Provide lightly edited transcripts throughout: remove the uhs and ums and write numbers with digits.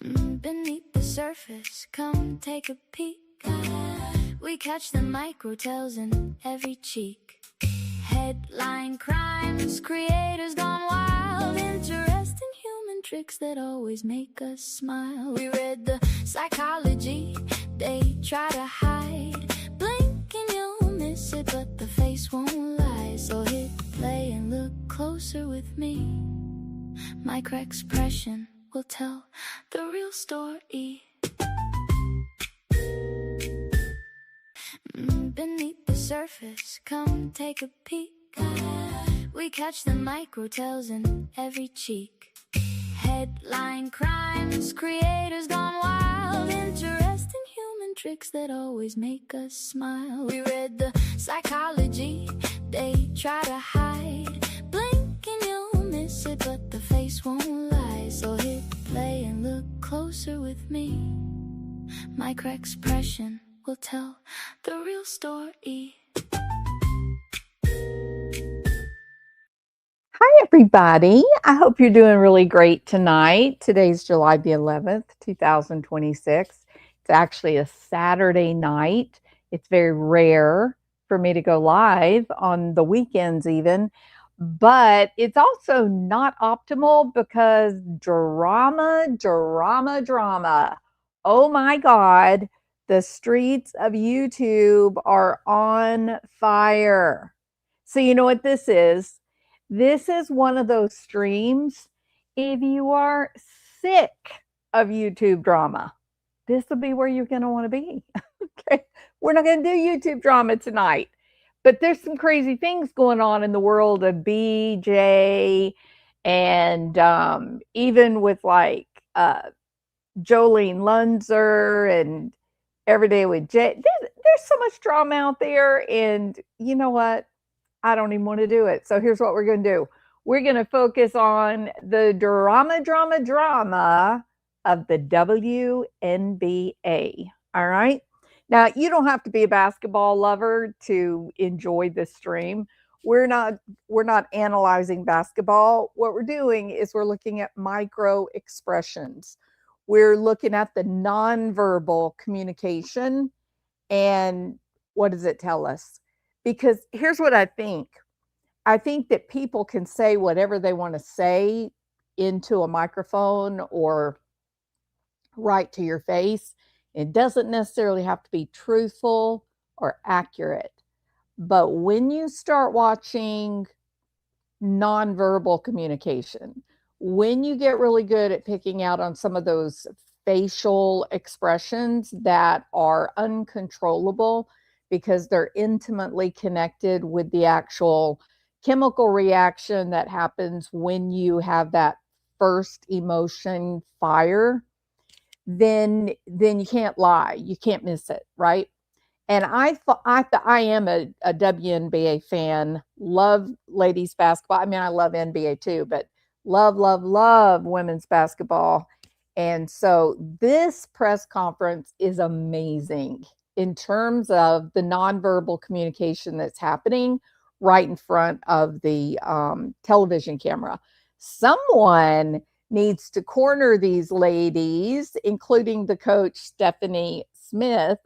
Beneath the surface, come take a peek. We catch the microtells in every cheek. Headline crimes, creators gone wild. Interesting human tricks that always make us smile. We read the psychology they try to hide. Blink and you'll miss it, but the face won't lie. So hit play and look closer with me. Microexpression will tell the real story. Beneath the surface, come take a peek. We catch the microtells in every cheek. Headline crimes, creators gone wild. Interesting human tricks that always make us smile. We read the psychology they try to hide. Blink and you'll miss it, but the face won't lie. So hit play and look closer with me. Microexpression will tell the real story. Hi, everybody. I hope you're doing really great tonight. Today's July the 11th, 2026. It's actually a Saturday night. It's very rare for me to go live on the weekends even, but it's also not optimal because drama. Oh my God, the streets of YouTube are on fire. So you know what this is? This is one of those streams. If you are sick of YouTube drama, this will be where you're going to want to be. Okay. We're not going to do YouTube drama tonight, but there's some crazy things going on in the world of BJ and even with like Jolene Lunzer and Everyday with Jay. There's so much drama out there. And you know what? I don't even want to do it. So here's what we're going to do. We're going to focus on the drama of the WNBA. All right. Now, you don't have to be a basketball lover to enjoy this stream. We're not analyzing basketball. What we're doing is we're looking at micro expressions. We're looking at the nonverbal communication and what does it tell us? Because here's what I think that people can say whatever they want to say into a microphone or right to your face. It doesn't necessarily have to be truthful or accurate. But when you start watching nonverbal communication, when you get really good at picking out on some of those facial expressions that are uncontrollable because they're intimately connected with the actual chemical reaction that happens when you have that first emotion fire, then you can't lie. You can't miss it, right? And I am a WNBA fan. Love ladies basketball. I mean, I love NBA too, but love women's basketball. And so this press conference is amazing in terms of the nonverbal communication that's happening right in front of the television camera. Someone needs to corner these ladies, including the coach Stephanie White,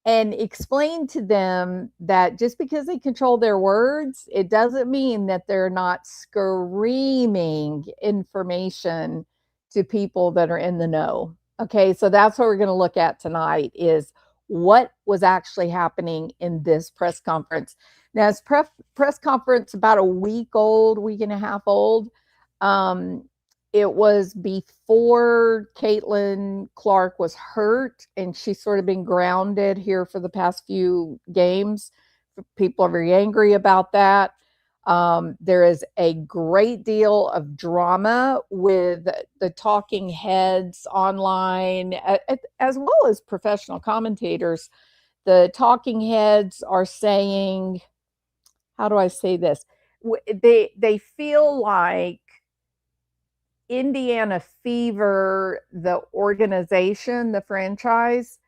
and explain to them that just because they control their words, it doesn't mean that they're not screaming information to people that are in the know. Okay, so that's what we're going to look at tonight is what was actually happening in this press conference. Now, it's press conference about a week and a half old. It was before Caitlin Clark was hurt, and she's sort of been grounded here for the past few games. People are very angry about that. There is a great deal of drama with the talking heads online, as well as professional commentators. The talking heads are saying, how do I say this? They feel like Indiana Fever, the organization, the franchise,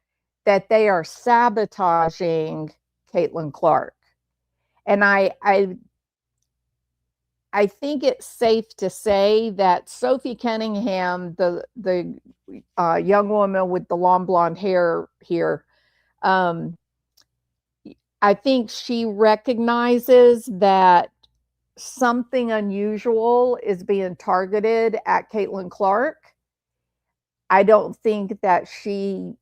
that they are sabotaging Caitlin Clark. And I I think it's safe to say that Sophie Cunningham, the young woman with the long blonde hair here, um, I think she recognizes that something unusual is being targeted at Caitlin Clark. I don't think she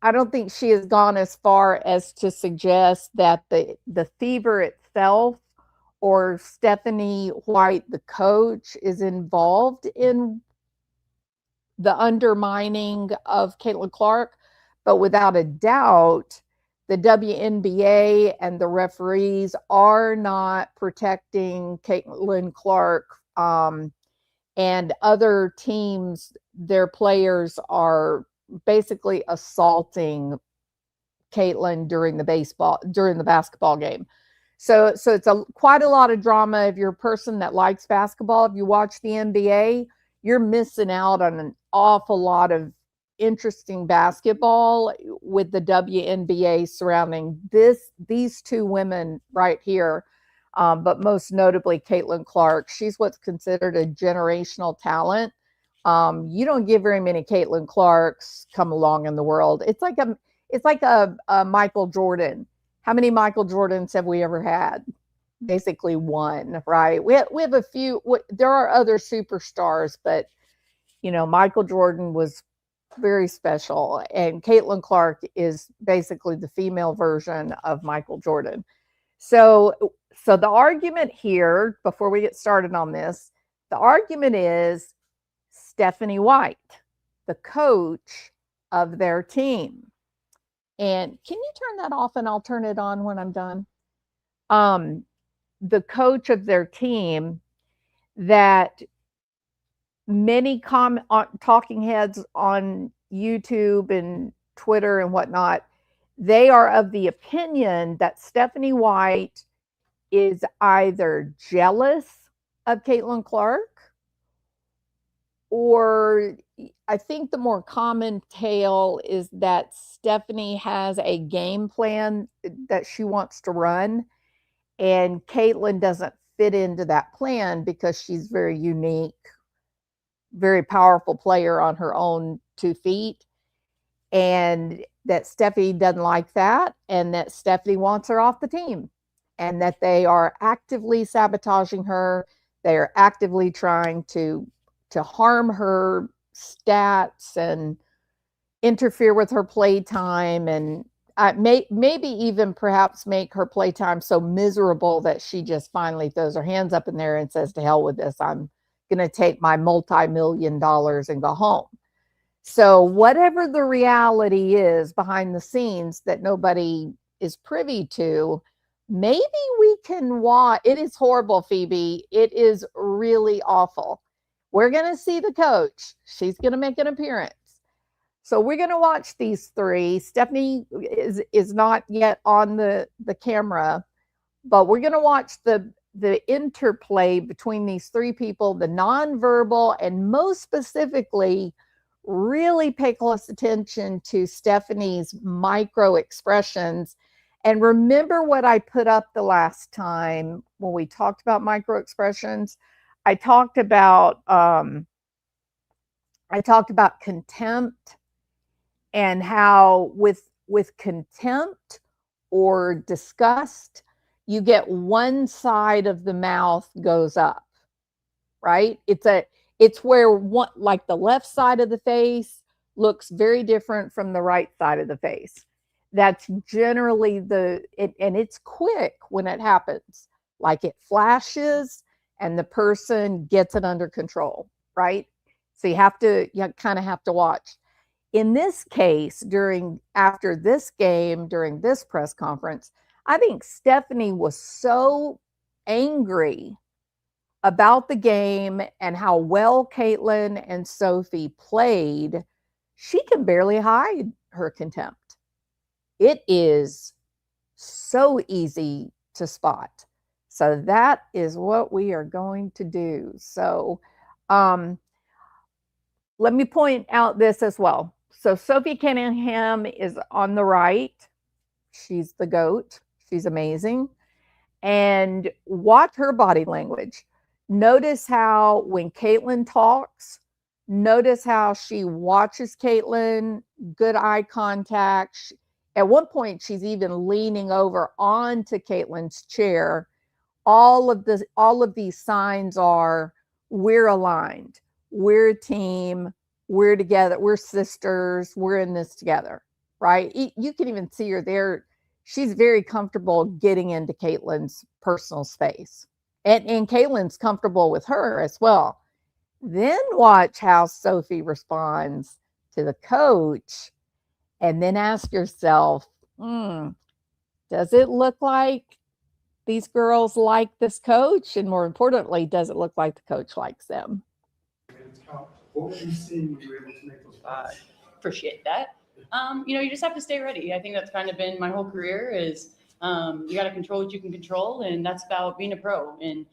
has gone as far as to suggest that the fever itself or Stephanie White, the coach, is involved in the undermining of Caitlin Clark. But without a doubt, the WNBA and the referees are not protecting Caitlin Clark, and other teams, their players are basically assaulting Caitlin during the basketball game. So it's quite a lot of drama. If you're a person that likes basketball, if you watch the NBA, you're missing out on an awful lot of interesting basketball with the WNBA surrounding these two women right here. But most notably, Caitlin Clark. She's what's considered a generational talent. You don't get very many Caitlin Clarks come along in the world. It's like a Michael Jordan. How many Michael Jordans have we ever had? Basically one, right? We have a few. There are other superstars, but Michael Jordan was very special, and Caitlin Clark is basically the female version of Michael Jordan. So the argument here, before we get started on this, the argument is Stephanie White, the coach of their team. And can you turn that off and I'll turn it on when I'm done? The coach of their team, that many talking heads on YouTube and Twitter and whatnot, they are of the opinion that Stephanie White is either jealous of Caitlin Clark, or I think the more common tale is that Stephanie has a game plan that she wants to run, and Caitlin doesn't fit into that plan because she's very unique, very powerful player on her own 2 feet, and that Stephanie doesn't like that, and that Stephanie wants her off the team, and that they are actively sabotaging her. They are actively trying to harm her stats and interfere with her playtime, and maybe even perhaps make her playtime so miserable that she just finally throws her hands up in there and says, to hell with this, I'm going to take my multi-million dollars and go home. So whatever the reality is behind the scenes that nobody is privy to, maybe we can watch. It is horrible, Phoebe. It is really awful. We're going to see the coach. She's going to make an appearance. So we're going to watch these three. Stephanie is not yet on the camera, but we're going to watch the interplay between these three people, the nonverbal, and most specifically, really pay close attention to Stephanie's micro expressions. And remember what I put up the last time when we talked about micro expressions? I talked about contempt, and how with contempt or disgust, you get one side of the mouth goes up, right? It's where like the left side of the face looks very different from the right side of the face. That's generally and it's quick when it happens. Like it flashes and the person gets it under control, right? So you kind of have to watch. In this case, after this game, during this press conference, I think Stephanie was so angry about the game and how well Caitlin and Sophie played, she can barely hide her contempt. It is so easy to spot. So that is what we are going to do. So let me point out this as well. So Sophie Cunningham is on the right. She's the GOAT. She's amazing. and watch her body language. Notice how when Caitlin talks, notice how she watches Caitlin, good eye contact. At one point, she's even leaning over onto Caitlin's chair. All of these signs are we're aligned, we're a team, we're together, we're sisters, we're in this together, right? You can even see her there. She's very comfortable getting into Caitlin's personal space. And Caitlin's comfortable with her as well. Then watch how Sophie responds to the coach, and then ask yourself, does it look like these girls like this coach? And more importantly, does it look like the coach likes them? What were you seeing when you were able to make those shots? Appreciate that. You just have to stay ready. I think that's kind of been my whole career is you got to control what you can control, and that's about being a pro. And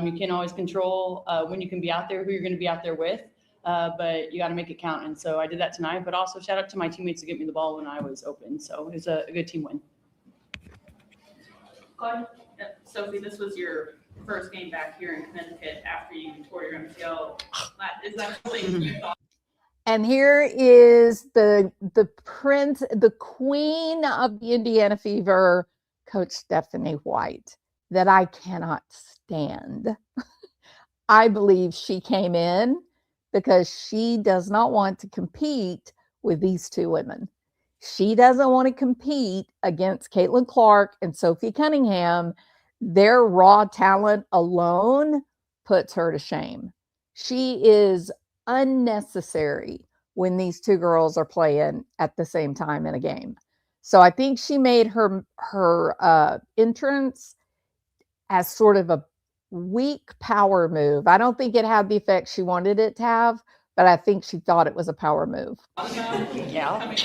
you can't always control when you can be out there, who you're going to be out there with, but you got to make it count. And so I did that tonight, but also shout out to my teammates to get me the ball when I was open. So it was a good team win. Go ahead. Sophie, this was your first game back here in Connecticut after you tore your MCL. Is that something you thought? And here is the prince, the queen of the Indiana Fever, Coach Stephanie White, that I cannot stand. I believe she came in because she does not want to compete with these two women. She doesn't want to compete against Caitlin Clark and Sophie Cunningham. Their raw talent alone puts her to shame. She is unnecessary when these two girls are playing at the same time in a game. So I think she made her entrance as sort of a weak power move. I don't think it had the effect she wanted it to have, but I think she thought it was a power move. Yeah.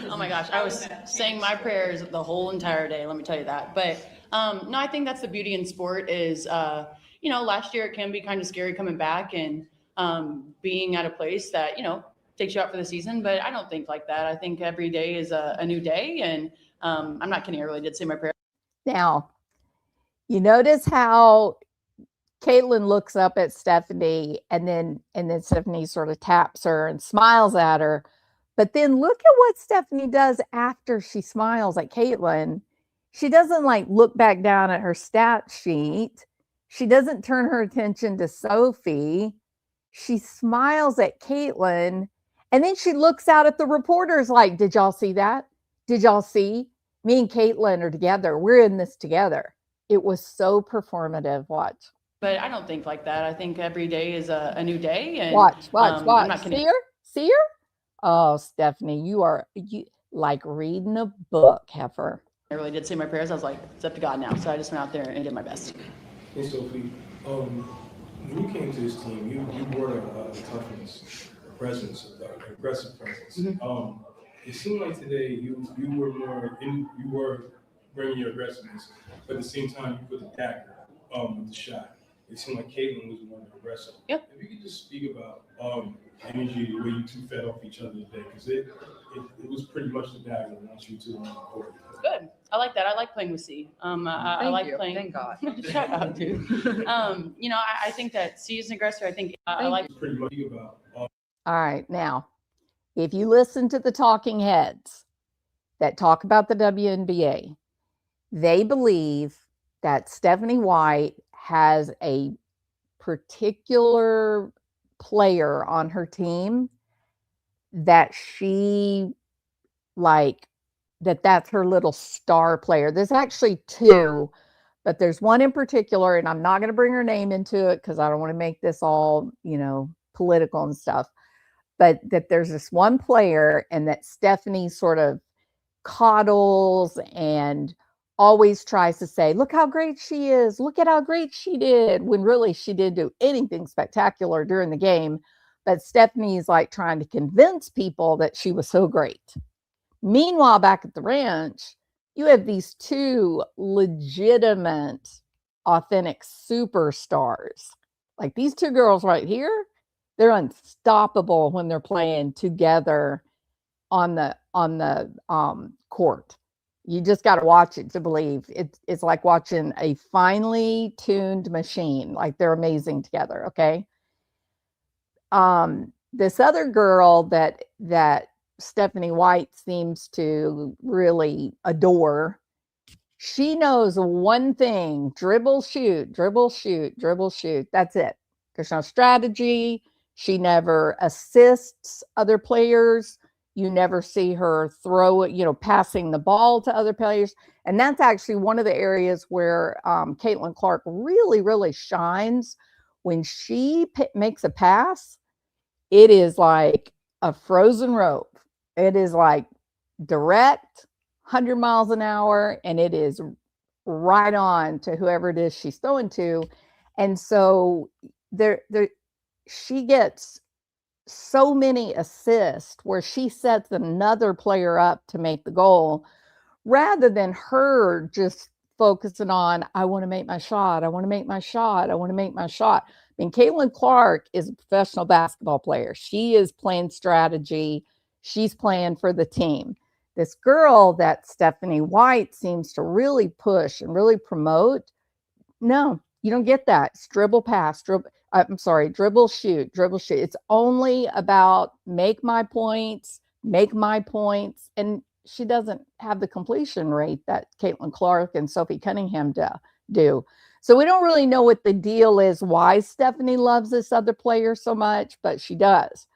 Oh my gosh. I was saying my prayers the whole entire day. Let me tell you that. But no, I think that's the beauty in sport is, last year it can be kind of scary coming back and being at a place that, takes you out for the season. But I don't think like that. I think every day is a new day. And I'm not kidding. I really did say my prayer. Now, you notice how Caitlin looks up at Stephanie and then Stephanie sort of taps her and smiles at her. But then look at what Stephanie does after she smiles at Caitlin. She doesn't look back down at her stat sheet. She doesn't turn her attention to Sophie. She smiles at Caitlin, and then she looks out at the reporters like, did y'all see that? Did y'all see? Me and Caitlin are together. We're in this together. It was so performative. Watch. But I don't think like that. I think every day is a new day. And watch. I'm not kidding. See her? Oh, Stephanie, you like reading a book, heifer. I really did say my prayers. I was like, it's up to God now. So I just went out there and did my best. Hey, Sophie, when you came to this team, you brought a toughness, a presence, an aggressive presence. Mm-hmm. It seemed like today you were bringing your aggressiveness, but at the same time you put the dagger with the shot. It seemed like Caitlin was more aggressive. Yep. If you could just speak about energy, the way you two fed off each other today, because it was pretty much the dagger once you two on the court. Good. I like that. I like playing with C. I like playing. Thank God. Shout out, dude. I think that C is an aggressor. I think I like. Pretty much about. All right, now, if you listen to the talking heads that talk about the WNBA, they believe that Stephanie White has a particular player on her team that she that's her little star player. There's actually two, but there's one in particular, and I'm not going to bring her name into it because I don't want to make this all, political and stuff, but that there's this one player and that Stephanie sort of coddles and always tries to say, look how great she is. Look at how great she did, when really she didn't do anything spectacular during the game. But Stephanie's trying to convince people that she was so great. Meanwhile, back at the ranch, you have these two legitimate, authentic superstars. Like these two girls right here, they're unstoppable when they're playing together on the court. You just got to watch it to believe. It's like watching a finely tuned machine. Like they're amazing together. Okay. This other girl that Stephanie White seems to really adore, she knows one thing: dribble, shoot, dribble, shoot, dribble, shoot. That's it. There's no strategy. She never assists other players. You never see her throw it, passing the ball to other players. And that's actually one of the areas where Caitlin Clark really, really shines. When she makes a pass, it is like a frozen rope. It is like direct, 100 miles an hour, and it is right on to whoever it is she's throwing to. And so she gets so many assists where she sets another player up to make the goal, rather than her just focusing on, I want to make my shot, I want to make my shot, I want to make my shot. I mean, Caitlin Clark is a professional basketball player. She is playing strategy. She's playing for the team. This girl that Stephanie White seems to really push and really promote, no, you don't get that. It's dribble, pass, dribble, shoot, dribble, shoot. It's only about make my points. And she doesn't have the completion rate that Caitlin Clark and Sophie Cunningham do. So we don't really know what the deal is, why Stephanie loves this other player so much, but she does.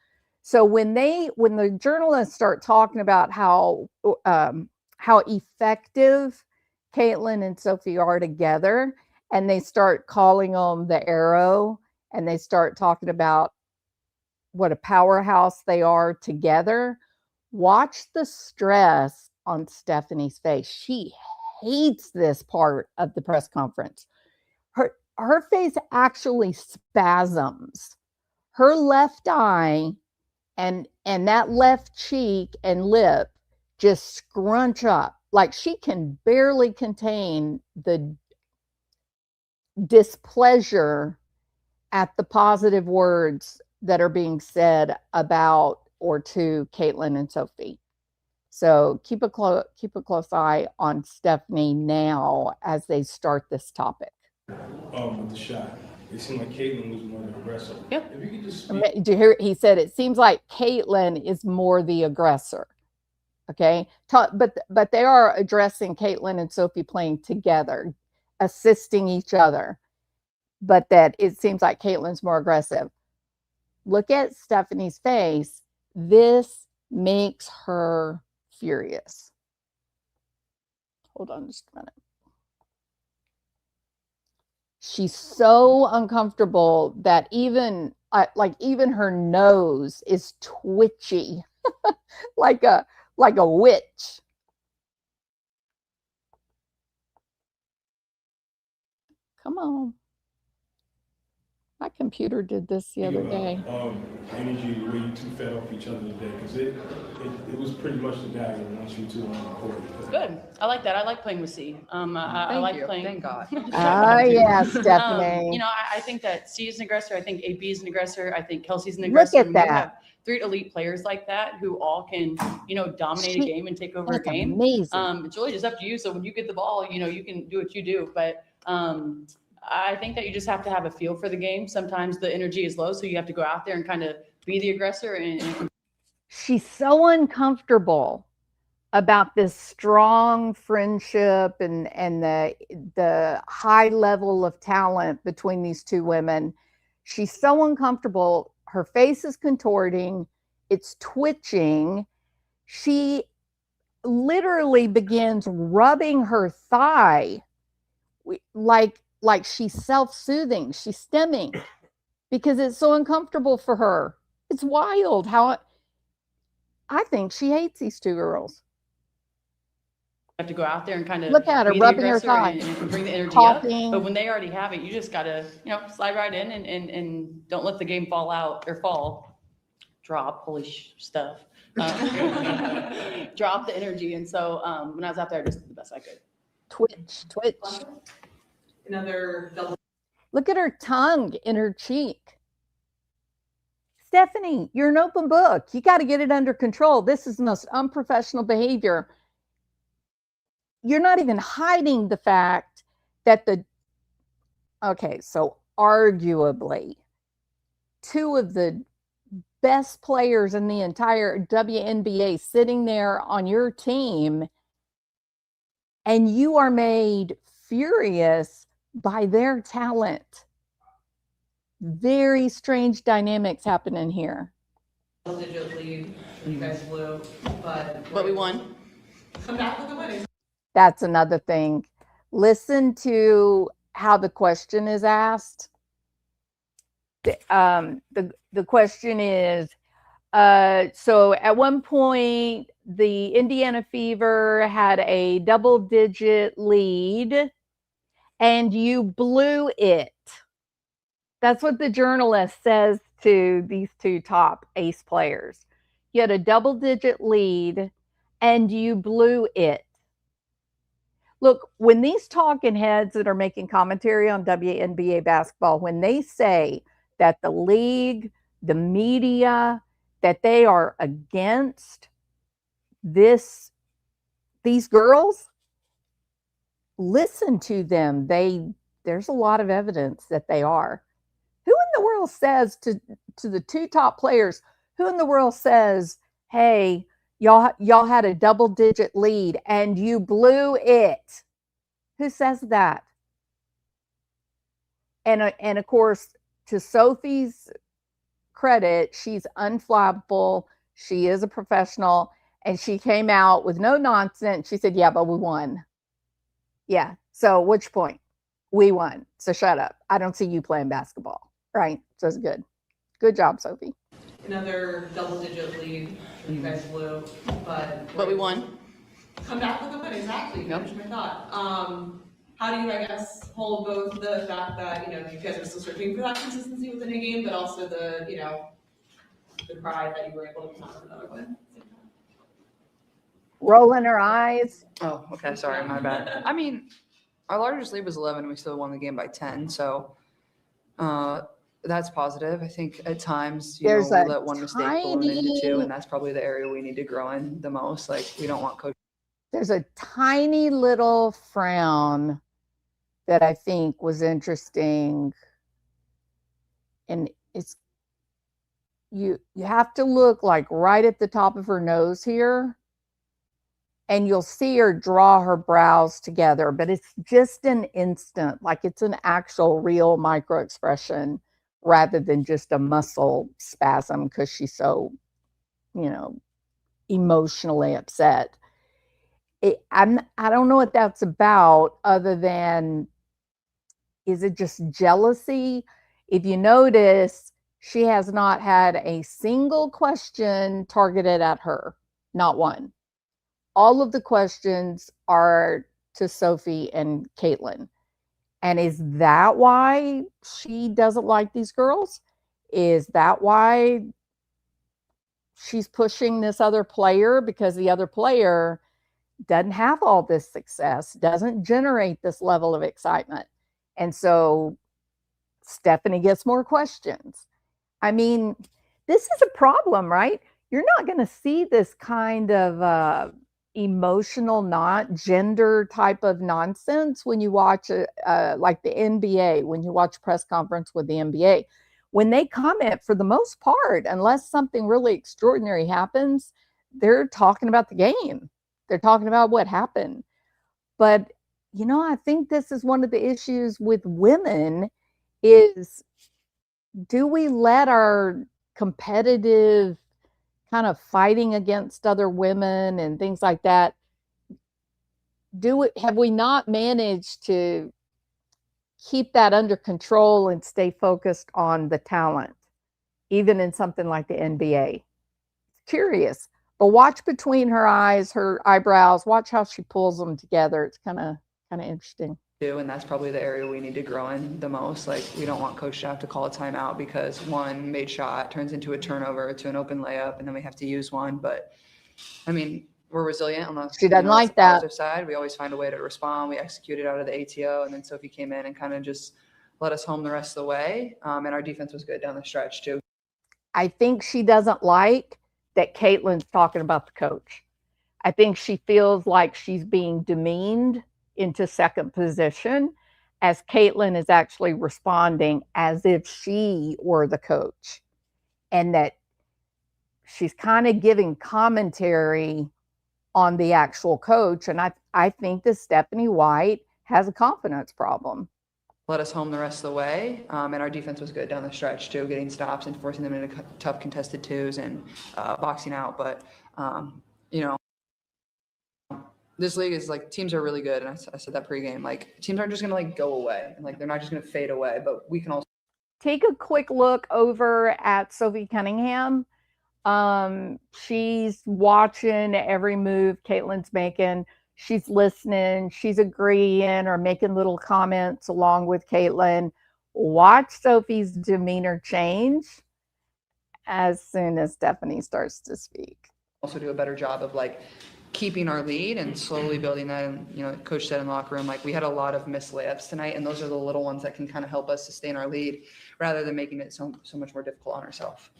So when the journalists start talking about how effective Caitlin and Sophie are together, and they start calling them the arrow, and they start talking about what a powerhouse they are together, watch the stress on Stephanie's face. She hates this part of the press conference. Her face actually spasms. Her left eye and that left cheek and lip just scrunch up. Like she can barely contain the displeasure at the positive words that are being said about or to Caitlin and Sophie. So keep a close eye on Stephanie now as they start this topic. With the shot, it seemed like Caitlin was more the aggressor. Yep. If you could just Did you hear? He said it seems like Caitlin is more the aggressor. Okay, but they are addressing Caitlin and Sophie playing together, assisting each other, but that it seems like Caitlin's more aggressive. Look at Stephanie's face. This makes her furious. Hold on just a minute. She's so uncomfortable that even her nose is twitchy, like a witch. Come on. My computer did this the other day. Energy, the way you two fed off each other today, because it was pretty much the guy that wants you two on the court. Good. I like that. I like playing with C. I like playing. Thank God. Oh, yeah, Stephanie. I think that C is an aggressor. I think AP is an aggressor. I think Kelsey's an aggressor. Look at that. We have 3 elite players like that who all can, dominate a game and take over a game. Amazing. It's really just up to you. So when you get the ball, you can do what you do. But I think that you just have to have a feel for the game. Sometimes the energy is low, so you have to go out there and kind of be the aggressor. And she's so uncomfortable about this strong friendship and the high level of talent between these two women. She's so uncomfortable. Her face is contorting. It's twitching. She literally begins rubbing her thigh like she's self-soothing. She's stemming because it's so uncomfortable for her. It's wild how I think she hates these two girls. you have to go out there and kind of look at her rubbing her thigh and bring the energy talking. up. But when they already have it, you just gotta slide right in and don't let the game fall out or drop. Holy stuff. Drop the energy. And so when I was out there, I just did the best I could. Twitch. Another double. Look at her tongue in her cheek. Stephanie, you're an open book. You got to get it under control. This is the most unprofessional behavior. you're not even hiding the fact that so arguably two of the best players in the entire WNBA sitting there on your team, and you are made furious by their talent. Very strange dynamics happening here. Digit lead, you guys blew, but we won. Come back with the winning. That's another thing. Listen to how the question is asked. The question is, so at one point, the Indiana Fever had a double-digit lead, and you blew it. That's what the journalist says to these two top ace players. You had a double-digit lead, and you blew it. Look, when these talking heads that are making commentary on WNBA basketball, when they say that the league, the media, that they are against these girls, listen to them. There's a lot of evidence that they are. Who in the world says to the two top players, who in the world says, hey, y'all had a double-digit lead and you blew it? Who says that? And of course, to Sophie's credit, she's unflappable. She is a professional, and she came out with no nonsense. She said, yeah, but we won. Yeah, so which point? We won, so shut up. I don't see you playing basketball, right? So it's good. Good job, Sophie. Another double-digit lead, you guys blew, but we won. Come back with the win, exactly. Finish my thought. How do you, I guess, hold both the fact that, you guys are still searching for that consistency within a game, but also the pride that you were able to come out with another win? Rolling her eyes. Oh, okay. Sorry, my bad. I mean, our largest lead was 11. We still won the game by 10. So that's positive. I think at times, we let one mistake balloon into 2, and that's probably the area we need to grow in the most. Like, we don't want coach. There's a tiny little frown that I think was interesting. And it's, you have to look like right at the top of her nose here, and you'll see her draw her brows together, but it's just an instant, like it's an actual real microexpression rather than just a muscle spasm because she's so, emotionally upset. I don't know what that's about, other than, is it just jealousy? If you notice, she has not had a single question targeted at her, not one. All of the questions are to Sophie and Caitlin. And is that why she doesn't like these girls? Is that why she's pushing this other player? Because the other player doesn't have all this success, doesn't generate this level of excitement. And so Stephanie gets more questions. I mean, this is a problem, right? You're not going to see this kind of emotional, not gender type of nonsense when you watch like the NBA, when you watch a press conference with the NBA. When they comment, for the most part, unless something really extraordinary happens, they're talking about the game. They're talking about what happened. But, I think this is one of the issues with women is, do we let our competitive kind of fighting against other women and things like that, have we not managed to keep that under control and stay focused on the talent, even in something like the NBA? Curious. But watch between her eyes, her eyebrows, watch how she pulls them together. It's kind of interesting. And that's probably the area we need to grow in the most. Like, we don't want coach to have to call a timeout because one made shot turns into a turnover to an open layup, and then we have to use one. But I mean, we're resilient on the she doesn't like that positive side. We always find a way to respond. We executed out of the ATO, and then Sophie came in and kind of just let us home the rest of the way. And our defense was good down the stretch too. I think she doesn't like that Caitlin's talking about the coach. I think she feels like she's being demeaned into second position as Caitlin is actually responding as if she were the coach, and that she's kind of giving commentary on the actual coach. And I think that Stephanie White has a confidence problem. Let us home the rest of the way. And our defense was good down the stretch too, getting stops and forcing them into tough contested twos and boxing out. But, you know, this league is like, teams are really good. And I said that pregame, like teams aren't just going to like go away and like, they're not just going to fade away, but we can also take a quick look over at Sophie Cunningham. She's watching every move Caitlin's making. She's listening. She's agreeing or making little comments along with Caitlin. Watch Sophie's demeanor change as soon as Stephanie starts to speak. Also do a better job of like keeping our lead and slowly building that. And, you know, Coach said in the locker room, like we had a lot of missed layups tonight, and those are the little ones that can kind of help us sustain our lead rather than making it so much more difficult on ourselves.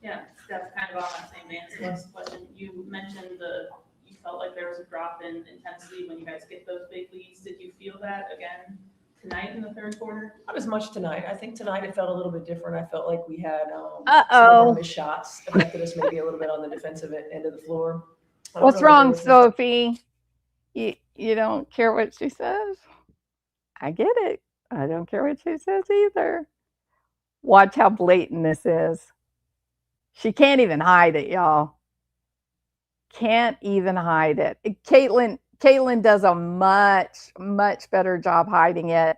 Yeah, Steph, kind of on that same vein. So last question, you mentioned you felt like there was a drop in intensity when you guys get those big leads. Did you feel that again tonight in the third quarter? Not as much tonight. I think tonight it felt a little bit different. I felt like we had some of our missed shots affected us maybe a little bit on the defensive end of the floor. What's wrong, Sophie? You don't care what she says? I get it. I don't care what she says either. Watch how blatant this is. She can't even hide it, y'all. Can't even hide it. Caitlin does a much better job hiding it.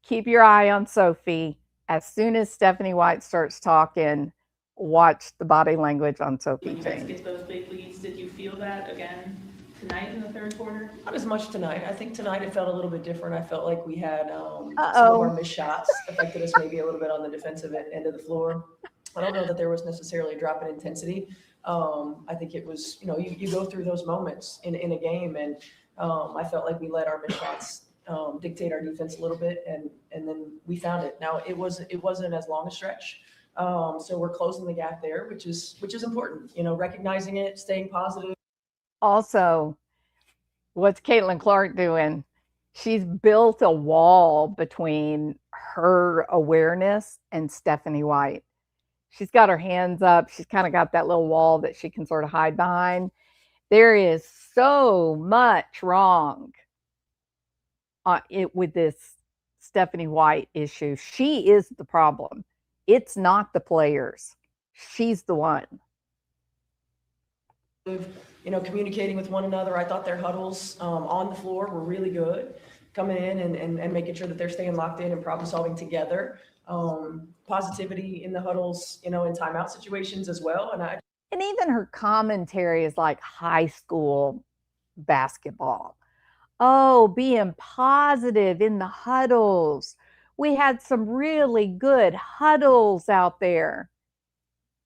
Keep your eye on Sophie. As soon as Stephanie White starts talking, watch the body language on Sophie When you guys change. get those big leads, did you feel that again tonight in the third quarter? Not as much tonight. I think tonight it felt a little bit different. I felt like we had some of our missed shots affected us maybe a little bit on the defensive end of the floor. I don't know that there was necessarily a drop in intensity. I think it was, you know, you go through those moments in a game, and I felt like we let our missed shots dictate our defense a little bit, and then we found it. Now it wasn't as long a stretch, so we're closing the gap there, which is important. You know, recognizing it, staying positive. Also, what's Caitlin Clark doing? She's built a wall between her awareness and Stephanie White. She's got her hands up. She's kind of got that little wall that she can sort of hide behind. There is so much wrong with this Stephanie White issue. She is the problem. It's not the players. She's the one. You know, communicating with one another. I thought their huddles on the floor were really good, coming in and making sure that they're staying locked in and problem solving together. Positivity in the huddles, you know, in timeout situations as well. And even her commentary is like high school basketball. Oh, being positive in the huddles. We had some really good huddles out there.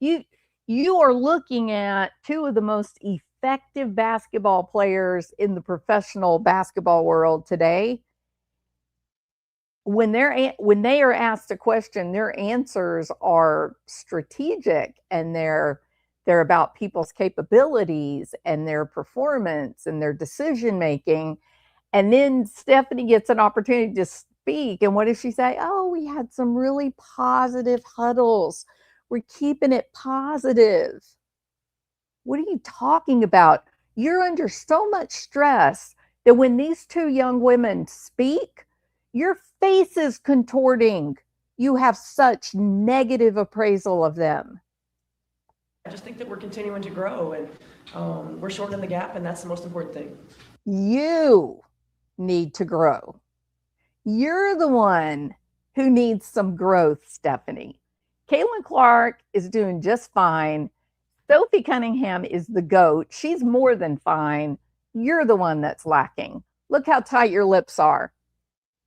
You are looking at two of the most effective basketball players in the professional basketball world today. When they are asked a question, their answers are strategic, and they're about people's capabilities and their performance and their decision making. And then Stephanie gets an opportunity to speak, and what does she say? Oh, we had some really positive huddles. We're keeping it positive. What are you talking about? You're under so much stress that when these two young women speak, your face is contorting. You have such negative appraisal of them. I just think that we're continuing to grow, and we're shortening the gap, and that's the most important thing. You need to grow. You're the one who needs some growth, Stephanie. Caitlin Clark is doing just fine. Sophie Cunningham is the GOAT. She's more than fine. You're the one that's lacking. Look how tight your lips are.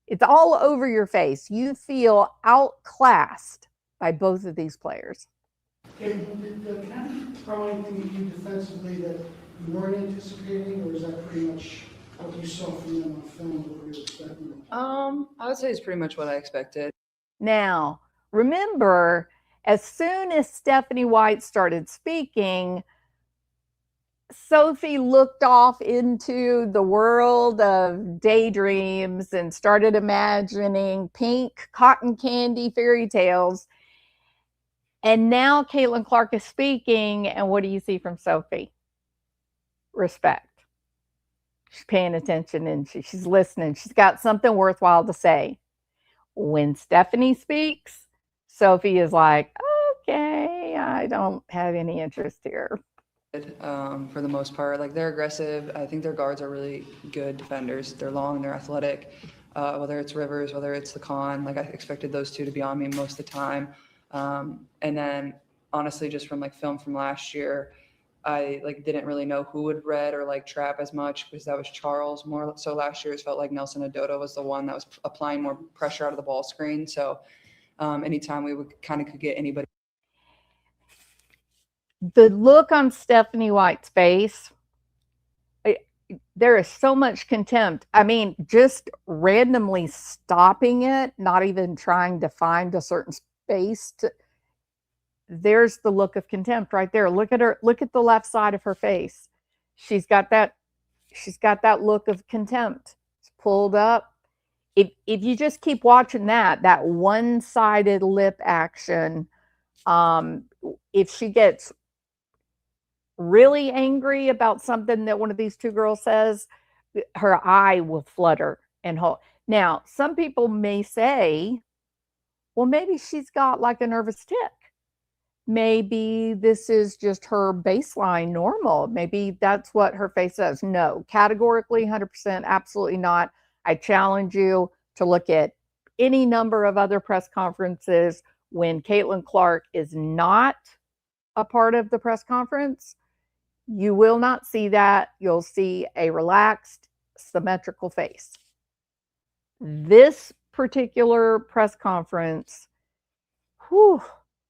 It's all over your face. You feel outclassed by both of these players. Okay, did the County throw anything at you defensively that you weren't anticipating, or is that pretty much what you saw from them on film, what you were expecting? I would say it's pretty much what I expected. Now, remember, as soon as Stephanie White started speaking, Sophie looked off into the world of daydreams and started imagining pink cotton candy fairy tales. And now Caitlin Clark is speaking, and what do you see from Sophie? Respect. She's paying attention and she's listening. She's got something worthwhile to say. When Stephanie speaks, Sophie is like, okay, I don't have any interest here. For the most part, like they're aggressive. I think their guards are really good defenders. They're long, they're athletic. Whether it's Rivers, whether it's the Con, like I expected those two to be on me most of the time. And then honestly, just from like film from last year, I like didn't really know who would red or like trap as much because that was Charles more. So last year it felt like Nelson Adoda was the one that was applying more pressure out of the ball screen. So anytime we would kind of could get anybody. The look on Stephanie White's face, there is so much contempt. I mean, just randomly stopping it, not even trying to find a certain space to, there's the look of contempt right there. Look at her, look at the left side of her face. She's got that look of contempt. It's pulled up. If you just keep watching that one-sided lip action, if she gets really angry about something that one of these two girls says, her eye will flutter and hold. Now, some people may say, well, maybe she's got like a nervous tick. Maybe this is just her baseline normal. Maybe that's what her face says. No, categorically, 100%, absolutely not. I challenge you to look at any number of other press conferences when Caitlin Clark is not a part of the press conference. You will not see that. You'll see a relaxed, symmetrical face. This particular press conference, whew,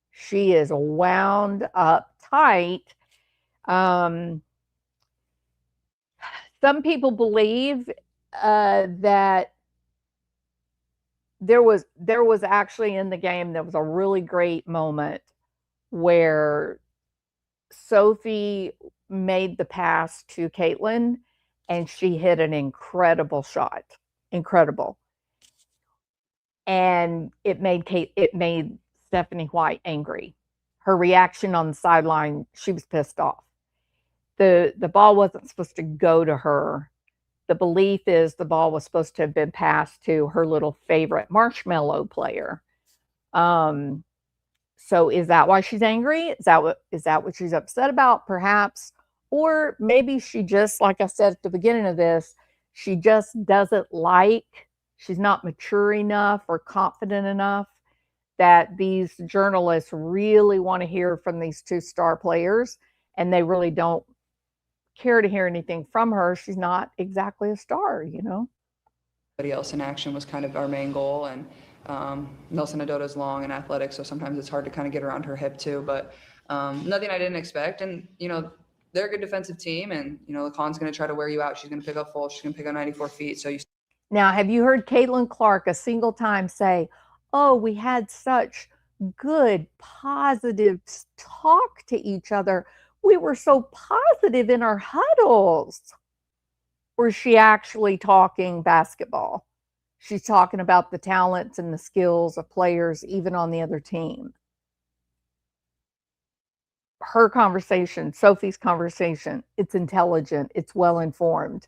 she is wound up tight. Some people believe that there was actually in the game, there was a really great moment where Sophie made the pass to Caitlin and she hit an incredible shot. Incredible. And it made Stephanie White angry. Her reaction on the sideline, she was pissed off. The ball wasn't supposed to go to her. The belief is the ball was supposed to have been passed to her little favorite marshmallow player. So is that why she's angry? Is that what she's upset about? Perhaps. Or maybe she just, like I said at the beginning of this, she just doesn't like, she's not mature enough or confident enough that these journalists really want to hear from these two star players, and they really don't care to hear anything from her. She's not exactly a star, you know. Everybody else in action was kind of our main goal, and Nelson Adoda's long and athletic, so sometimes it's hard to kind of get around her hip too, but nothing I didn't expect. And, you know, they're a good defensive team, and, you know, LaCon's going to try to wear you out. She's going to pick up full. She's going to pick up 94 feet. So Now, have you heard Caitlin Clark a single time say, oh, we had such good, positive talk to each other. We were so positive in our huddles. Or is she actually talking basketball? She's talking about the talents and the skills of players, even on the other team. Her conversation, Sophie's conversation, it's intelligent, it's well-informed.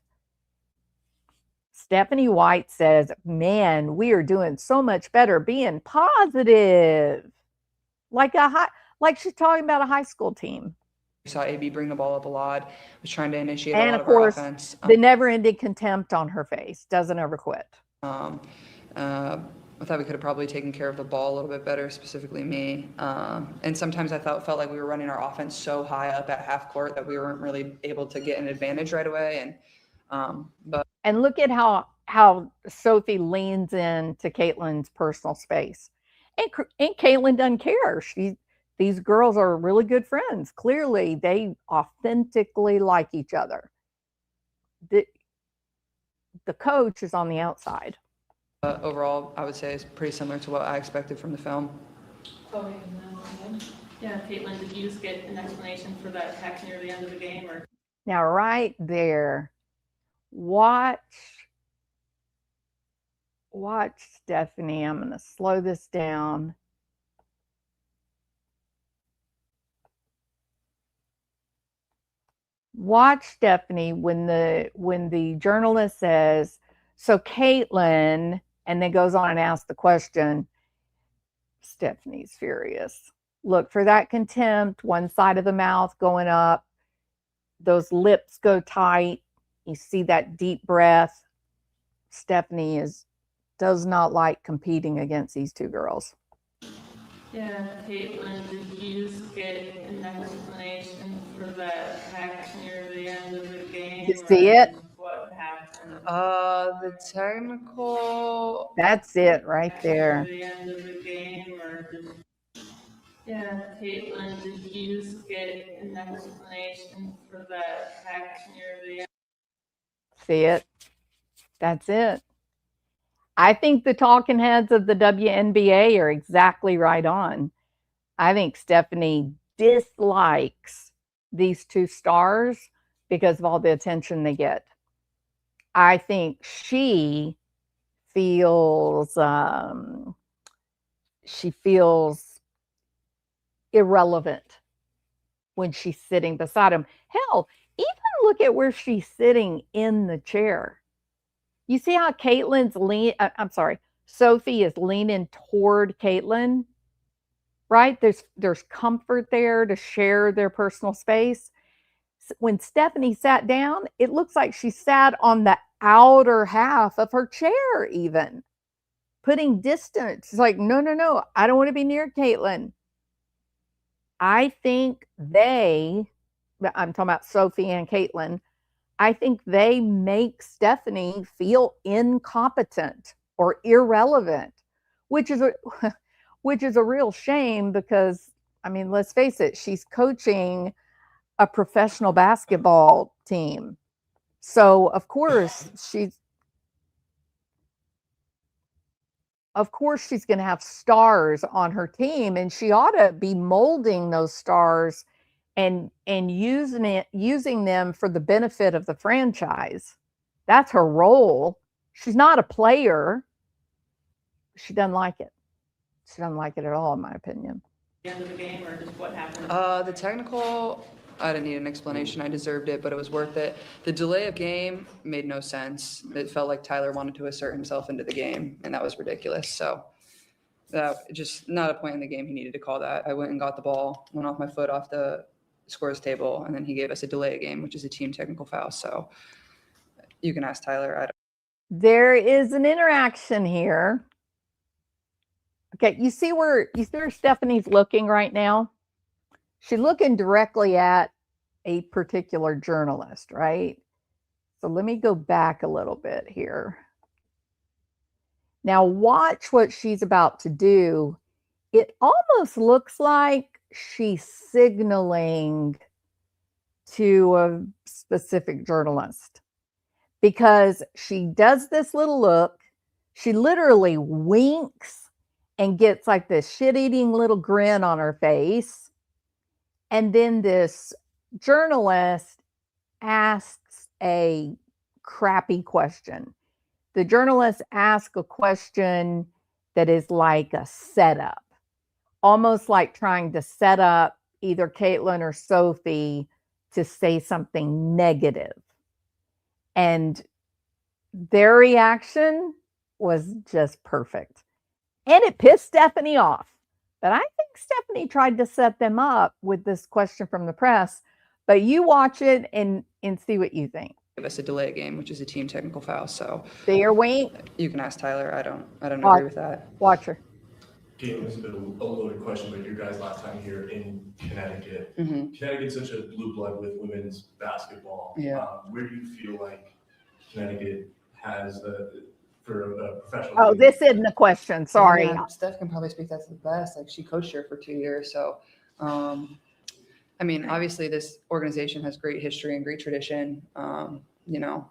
Stephanie White says, man, we are doing so much better being positive. Like she's talking about a high school team. We saw AB bring the ball up a lot, was trying to initiate and a lot of of our course, offense. The never-ending contempt on her face, doesn't ever quit. I thought we could have probably taken care of the ball a little bit better, specifically me. And sometimes I felt like we were running our offense so high up at half court that we weren't really able to get an advantage right away. And look at how Sophie leans into Caitlin's personal space, and Caitlin doesn't care. These girls are really good friends. Clearly, they authentically like each other. The coach is on the outside. Overall, I would say it's pretty similar to what I expected from the film. Yeah, Caitlin, did you just get an explanation for that attack near the end of the game, or? Now, right there, watch Stephanie. I'm going to slow this down. Watch Stephanie when the journalist says, so Caitlin, and then goes on and asks the question. Stephanie's furious. Look for that contempt, one side of the mouth going up, those lips go tight. You see that deep breath. Stephanie does not like competing against these two girls. Yeah, Caitlin, did you get an explanation for that hack near the end of the game? You see it? What happened? The technical. That's it right there. Near the end of the game, or yeah, Caitlin, did you get an explanation for that hack near the end? See it? That's it. I think the talking heads of the WNBA are exactly right on. I think Stephanie dislikes these two stars because of all the attention they get. I think she feels irrelevant when she's sitting beside him. Hell, even look at where she's sitting in the chair. You see how Sophie is leaning toward Caitlin, right? There's comfort there to share their personal space. When Stephanie sat down, it looks like she sat on the outer half of her chair, even putting distance. It's like, no, I don't want to be near Caitlin. I think I'm talking about Sophie and Caitlin, I think they make Stephanie feel incompetent or irrelevant, which is a real shame because, I mean, let's face it, she's coaching a professional basketball team. So of course she's going to have stars on her team, and she ought to be molding those stars and using them for the benefit of the franchise. That's her role. She's not a player. She doesn't like it. She doesn't like it at all, in my opinion. The end of the game, or just what happened? The technical, I didn't need an explanation. I deserved it, but it was worth it. The delay of game made no sense. It felt like Tyler wanted to assert himself into the game, and that was ridiculous. So just not a point in the game he needed to call that. I went and got the ball, went off my foot off the scores table, and then he gave us a delay of game, which is a team technical foul. So you can ask Tyler. There is an interaction here. Okay, you see where Stephanie's looking right now? She's looking directly at a particular journalist, right? So let me go back a little bit here. Now watch what she's about to do. It almost looks like she's signaling to a specific journalist because she does this little look. She literally winks and gets like this shit-eating little grin on her face. And then this journalist asks a crappy question. The journalist asks a question that is like a setup, almost like trying to set up either Caitlin or Sophie to say something negative. And their reaction was just perfect. And it pissed Stephanie off. But I think Stephanie tried to set them up with this question from the press. But you watch it and see what you think. Give us a delay game, which is a team technical foul. So see your wink. You can ask Tyler. I don't agree with that. Watch her. Caitlin, this is a loaded question, but your guys' last time here in Connecticut. Mm-hmm. Connecticut's such a blue blood with women's basketball. Yeah. Where do you feel like Connecticut has for a professional? Oh, this isn't a question. Sorry. Yeah, Steph can probably speak that to the best. Like, she coached her for 2 years. So, I mean, obviously this organization has great history and great tradition. You know,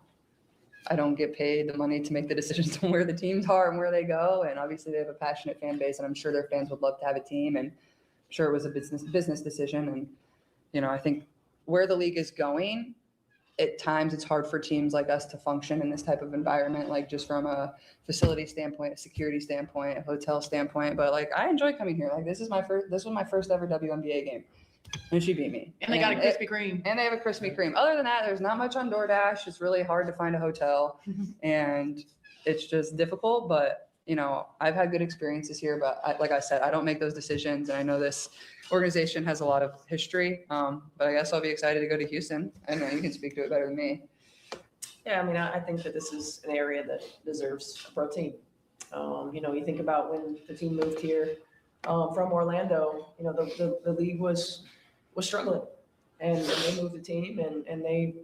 I don't get paid the money to make the decisions on where the teams are and where they go. And obviously they have a passionate fan base, and I'm sure their fans would love to have a team, and I'm sure it was a business decision. And, you know, I think where the league is going, at times it's hard for teams like us to function in this type of environment, like just from a facility standpoint, a security standpoint, a hotel standpoint. But like, I enjoy coming here. Like this was my first ever WNBA game. And she beat me. And they got a Krispy Kreme. And they have a Krispy Kreme. Other than that, there's not much on DoorDash. It's really hard to find a hotel. And it's just difficult. But, you know, I've had good experiences here. But like I said, I don't make those decisions. And I know this organization has a lot of history. But I guess I'll be excited to go to Houston. I know you can speak to it better than me. Yeah, I mean, I think that this is an area that deserves a pro team. You know, you think about when the team moved here from Orlando, you know, the league was struggling, and they moved the team, and they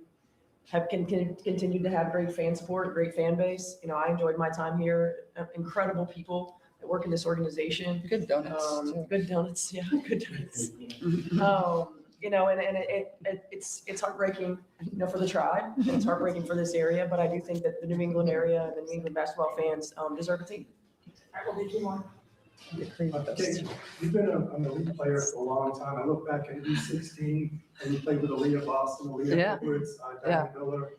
have continued to have great fan support, great fan base. You know, I enjoyed my time here. Incredible people that work in this organization. Good donuts. Good donuts. Yeah, good donuts. You know, and it's heartbreaking, you know, for the Tribe, and it's heartbreaking for this area. But I do think that the New England area, the New England basketball fans deserve a team. All right, we'll be two more. Okay, you've been an elite player for a long time. I look back at U16 and you played with Aaliyah Boston, Aaliyah Edwards, Diamond Miller,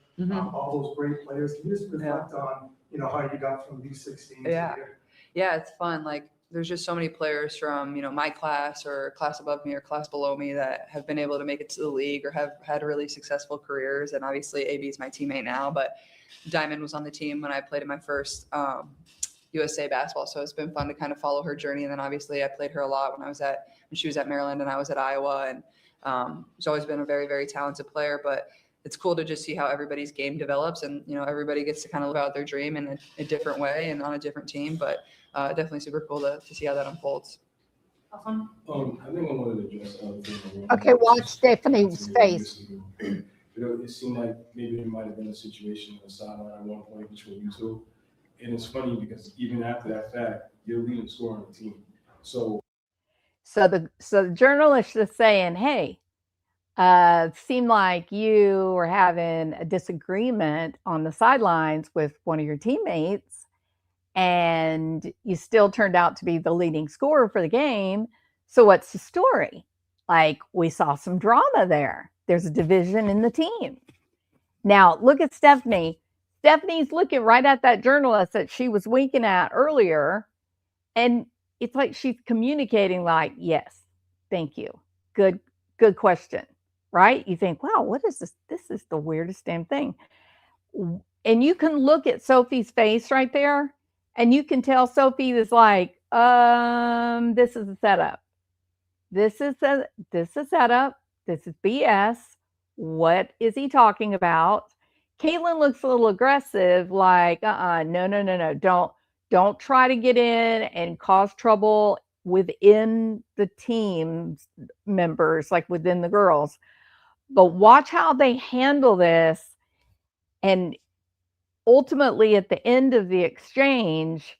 all those great players. Can you just reflect on, you know, how you got from U16 to here? Yeah, it's fun. Like there's just so many players from, you know, my class or class above me or class below me that have been able to make it to the league or have had really successful careers. And obviously AB is my teammate now, but Diamond was on the team when I played in my first USA basketball. So it's been fun to kind of follow her journey. And then obviously I played her a lot when she was at Maryland and I was at Iowa. And she's always been a very, very talented player, but it's cool to just see how everybody's game develops and, you know, everybody gets to kind of live out their dream in a different way and on a different team, but definitely super cool to see how that unfolds. I think I wanted to address Okay, watch Stephanie's face. You know, it seemed like maybe there might have been a situation on the sideline at one point between you two. And it's funny because even after that fact, you're leading scorer on the team. So the journalist is saying, hey, seemed like you were having a disagreement on the sidelines with one of your teammates, and you still turned out to be the leading scorer for the game. So what's the story? Like, we saw some drama there. There's a division in the team. Now, look at Stephanie. Stephanie's looking right at that journalist that she was winking at earlier. And it's like she's communicating like, yes, thank you. Good question, right? You think, wow, what is this? This is the weirdest damn thing. And you can look at Sophie's face right there, and you can tell Sophie is like, this is a setup. This is a setup. This is BS. What is he talking about? Caitlin looks a little aggressive, like, no. Don't try to get in and cause trouble within the team members, like within the girls. But watch how they handle this. And ultimately, at the end of the exchange,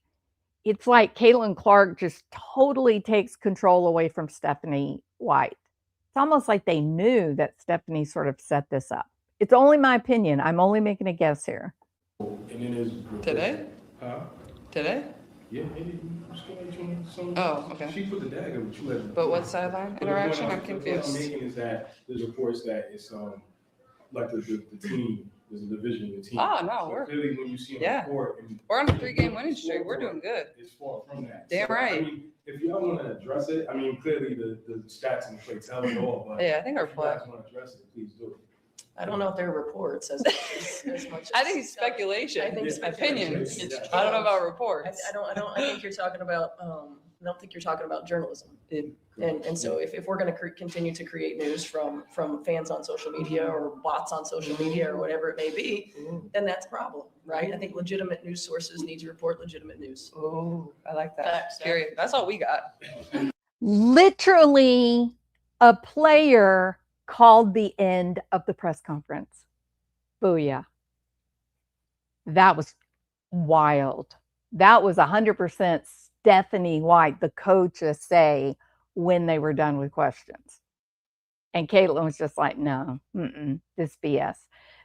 it's like Caitlin Clark just totally takes control away from Stephanie White. It's almost like they knew that Stephanie sort of set this up. It's only my opinion. I'm only making a guess here. And then there's Today? Huh? Today? Yeah, maybe. Oh, okay. She put the dagger, but you let her. But what sideline interaction? I'm The point confused. I'm making is that there's reports that it's like the team, there's a division of the team. Oh, no, So we're clearly when you see a report, we're on a 3-game winning streak. We're doing good. It's far from that. Damn So, right. I mean, if y'all want to address it, I mean, clearly the stats and the play tell it all, but Yeah, I think our if you play. guys want to address it, please do it. I don't know if there are reports as much. I think it's speculation. I think it's opinions. speculation. I don't know about reports. I think you're talking about. I don't think you're talking about journalism. And so if we're going to continue to create news from fans on social media or bots on social media or whatever it may be, then that's a problem, right? I think legitimate news sources need to report legitimate news. Oh, I like that. Scary. That's all we got. Literally, a player called the end of the press conference. Booyah. That was wild. That was 100% Stephanie White, the coach's say when they were done with questions. And Caitlin was just like, no, this BS.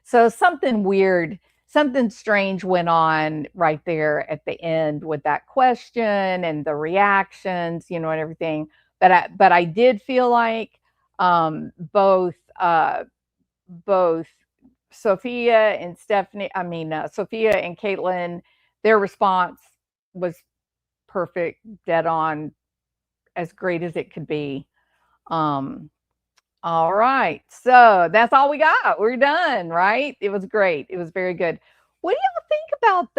So something weird, something strange went on right there at the end with that question and the reactions, you know, and everything. But I did feel like both Sophia and Sophia and Caitlin, their response was perfect, dead on, as great as it could be. All right, so that's all we got. We're done, right? It was great. It was very good. What do y'all think about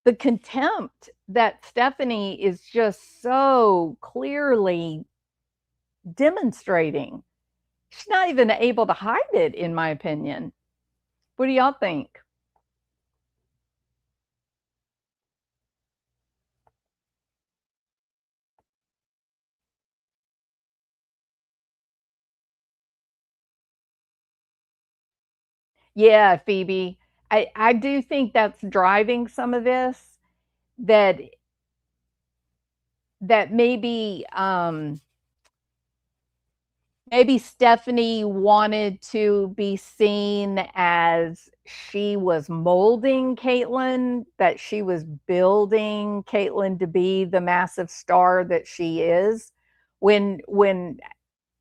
the contempt that Stephanie is just so clearly demonstrating? She's not even able to hide it, in my opinion. What do y'all think? Yeah, Phoebe. I do think that's driving some of this, that maybe maybe Stephanie wanted to be seen as she was molding Caitlin, that she was building Caitlin to be the massive star that she is, when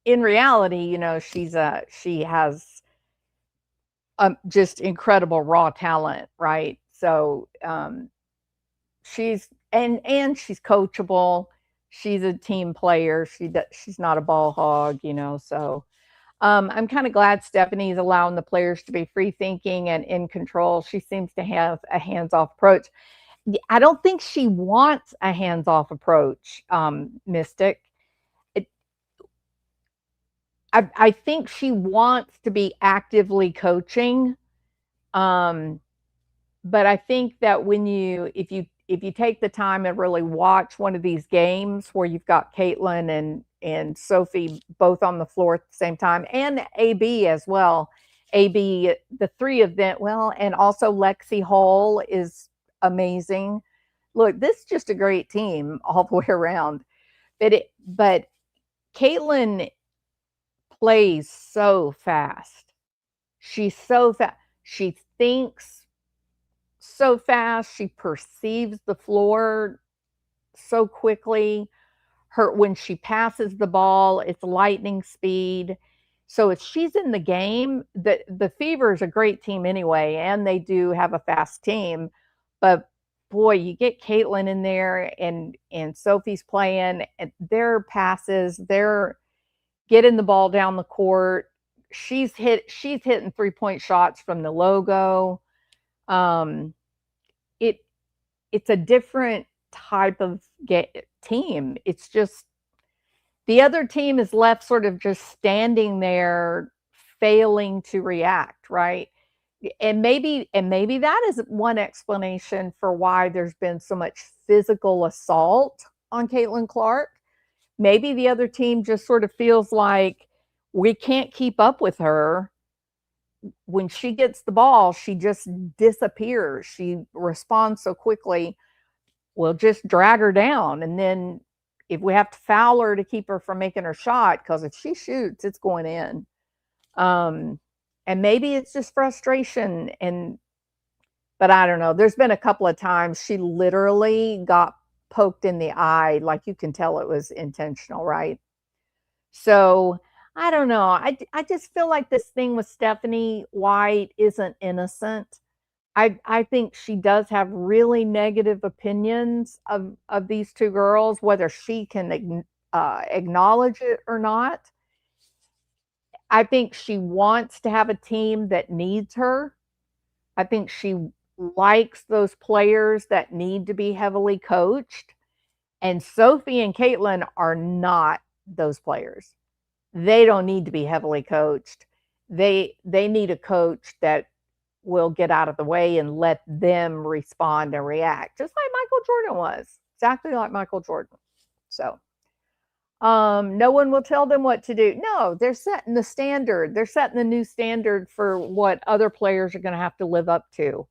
in reality, you know, she has just incredible raw talent, right? So she's she's coachable. She's a team player. She's not a ball hog, you know. So I'm kind of glad Stephanie's allowing the players to be free thinking and in control. She seems to have a hands-off approach. I don't think she wants a hands-off approach, Mystic. I think she wants to be actively coaching. But I think that if you take the time and really watch one of these games where you've got Caitlin and Sophie both on the floor at the same time, and AB as well. AB, the three of them, well, and also Lexi Hull is amazing. Look, this is just a great team all the way around. But Caitlin plays so fast. She's so fast. She thinks so fast. She perceives the floor so quickly. When she passes the ball, it's lightning speed. So if she's in the game, the Fever is a great team anyway, and they do have a fast team. But boy, you get Caitlin in there, and Sophie's playing, and their passes, they're getting the ball down the court. She's hitting 3-point shots from the logo. It's a different type of team. It's just the other team is left sort of just standing there, failing to react, right? And maybe that is one explanation for why there's been so much physical assault on Caitlin Clark. Maybe the other team just sort of feels like we can't keep up with her. When she gets the ball, she just disappears. She responds so quickly. We'll just drag her down. And then if we have to foul her to keep her from making her shot, because if she shoots, it's going in. And maybe it's just frustration. But I don't know. There's been a couple of times she literally got poked in the eye. Like you can tell it was intentional, right? So I don't know. I just feel like this thing with Stephanie White isn't innocent. I think she does have really negative opinions of these two girls, whether she can acknowledge it or not. I think she wants to have a team that needs her. I think she likes those players that need to be heavily coached. And Sophie and Caitlin are not those players. They don't need to be heavily coached. They need a coach that will get out of the way and let them respond and react, just like Michael Jordan was, exactly like Michael Jordan. So no one will tell them what to do. No, they're setting the standard. They're setting the new standard for what other players are going to have to live up to,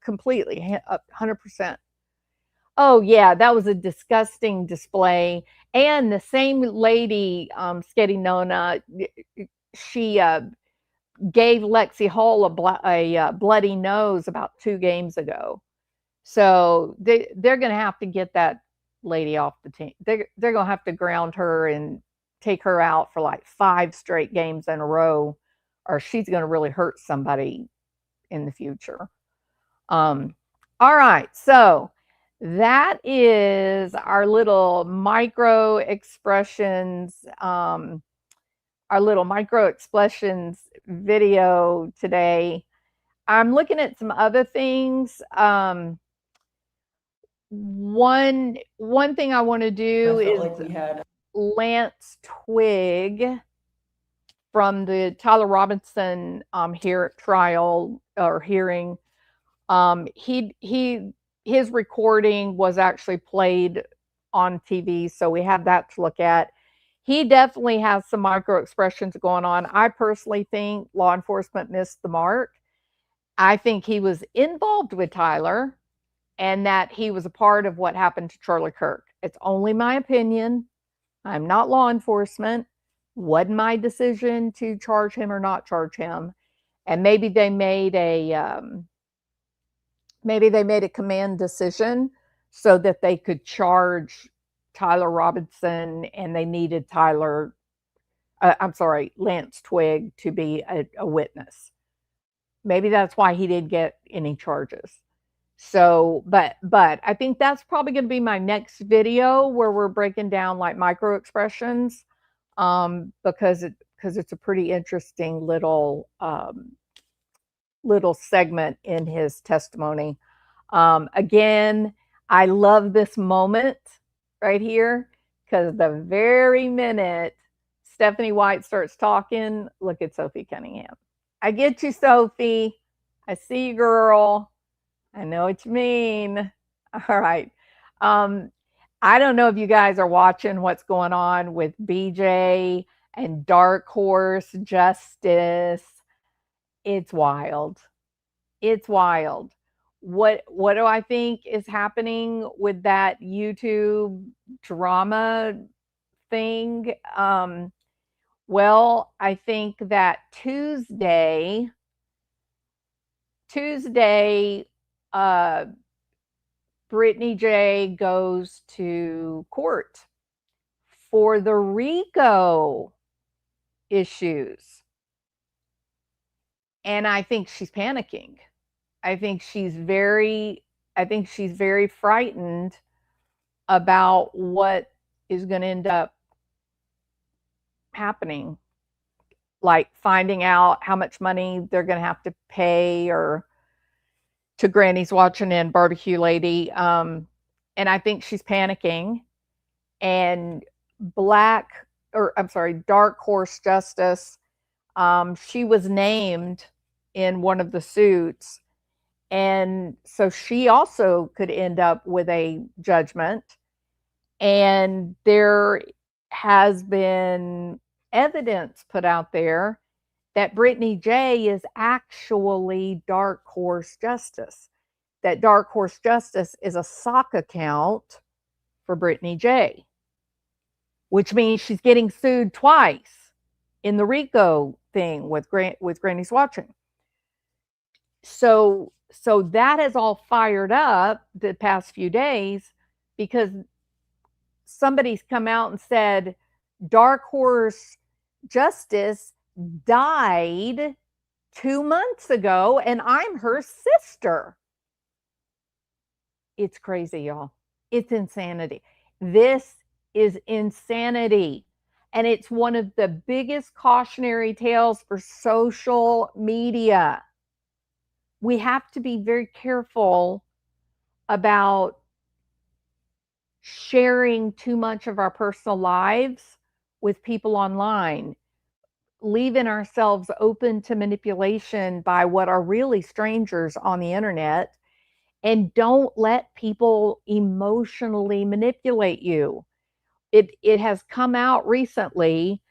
completely, 100%. Oh yeah, that was a disgusting display. And the same lady, Sketty Nona, she gave Lexi Hull a bloody nose about 2 games ago. So they're going to have to get that lady off the team. They're going to have to ground her and take her out for like 5 straight games in a row or she's going to really hurt somebody in the future. All right, so that is our little micro expressions, video today. I'm looking at some other things. One thing I want to do is like we had Lance Twigg from the Tyler Robinson trial or hearing. His recording was actually played on TV, so we have that to look at. He definitely has some micro expressions going on. I personally think law enforcement missed the mark. I think he was involved with Tyler and that he was a part of what happened to Charlie Kirk. It's only my opinion. I'm not law enforcement. Wasn't my decision to charge him or not charge him. And maybe they made a command decision so that they could charge Tyler Robinson, and they needed Lance Twigg to be a witness. Maybe that's why he didn't get any charges. So, but I think that's probably going to be my next video where we're breaking down like micro expressions, because it's a pretty interesting little segment in his testimony. Again, I love this moment right here because the very minute Stephanie White starts talking, look at Sophie Cunningham. I get you, Sophie. I see you, girl. I know what you mean. All right. I don't know if you guys are watching what's going on with BJ and Dark Horse Justice. It's wild. It's wild. What do I think is happening with that YouTube drama thing? Well, I think that Tuesday, Brittany J goes to court for the RICO issues. And I think she's panicking. I think she's very frightened about what is going to end up happening. Like finding out how much money they're going to have to pay or to Granny's Watching and Barbecue Lady. And I think she's panicking. And Dark Horse Justice, she was named in one of the suits. And so she also could end up with a judgment. And there has been evidence put out there that Brittany J is actually Dark Horse Justice. That Dark Horse Justice is a sock account for Brittany J, which means she's getting sued twice in the RICO thing with Granny's Watching. So that has all fired up the past few days because somebody's come out and said Dark Horse Justice died 2 months ago and I'm her sister. It's crazy, y'all. It's insanity. This is insanity. And it's one of the biggest cautionary tales for social media. We have to be very careful about sharing too much of our personal lives with people online, leaving ourselves open to manipulation by what are really strangers on the internet, and don't let people emotionally manipulate you. It has come out recently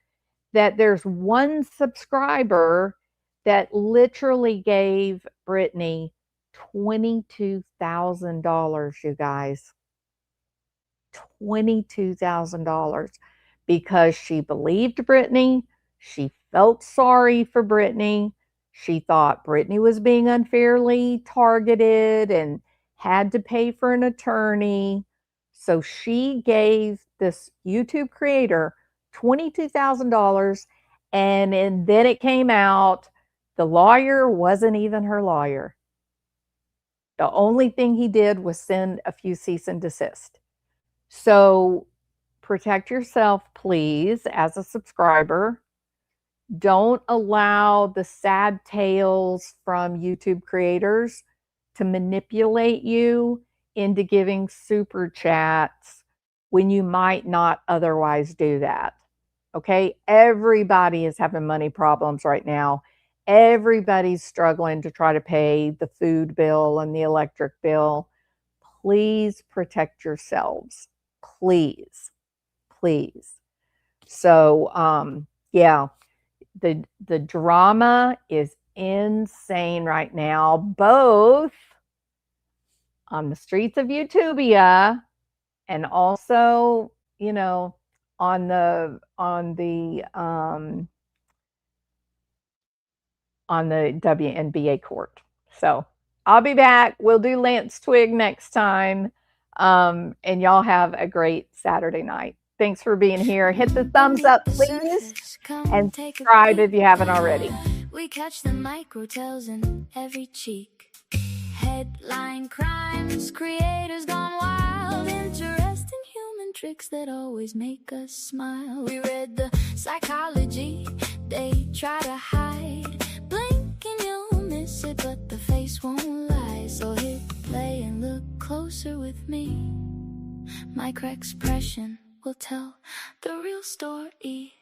that there's one subscriber that literally gave Brittany $22,000, you guys. $22,000 because she believed Brittany. She felt sorry for Brittany. She thought Brittany was being unfairly targeted and had to pay for an attorney. So she gave this YouTube creator $22,000 And then it came out, the lawyer wasn't even her lawyer. The only thing he did was send a few cease and desist. So protect yourself, please, as a subscriber. Don't allow the sad tales from YouTube creators to manipulate you into giving super chats when you might not otherwise do that. Okay? Everybody is having money problems right now. Everybody's struggling to try to pay the food bill and the electric bill. Please protect yourselves. Please. Please. So, yeah, the drama is insane right now, both on the streets of Utopia and also, you know, on the WNBA court. So I'll be back. We'll do Lance Twig next time. And y'all have a great Saturday night. Thanks for being here. Hit the thumbs up, please, and subscribe if you haven't already. We catch the microtells in every cheek. Headline crimes, creators gone wild. Interesting human tricks that always make us smile. We read the psychology they try to hide. Blink and you'll miss it, but the face won't lie. So hit play and look closer with me. Microexpression will tell the real story.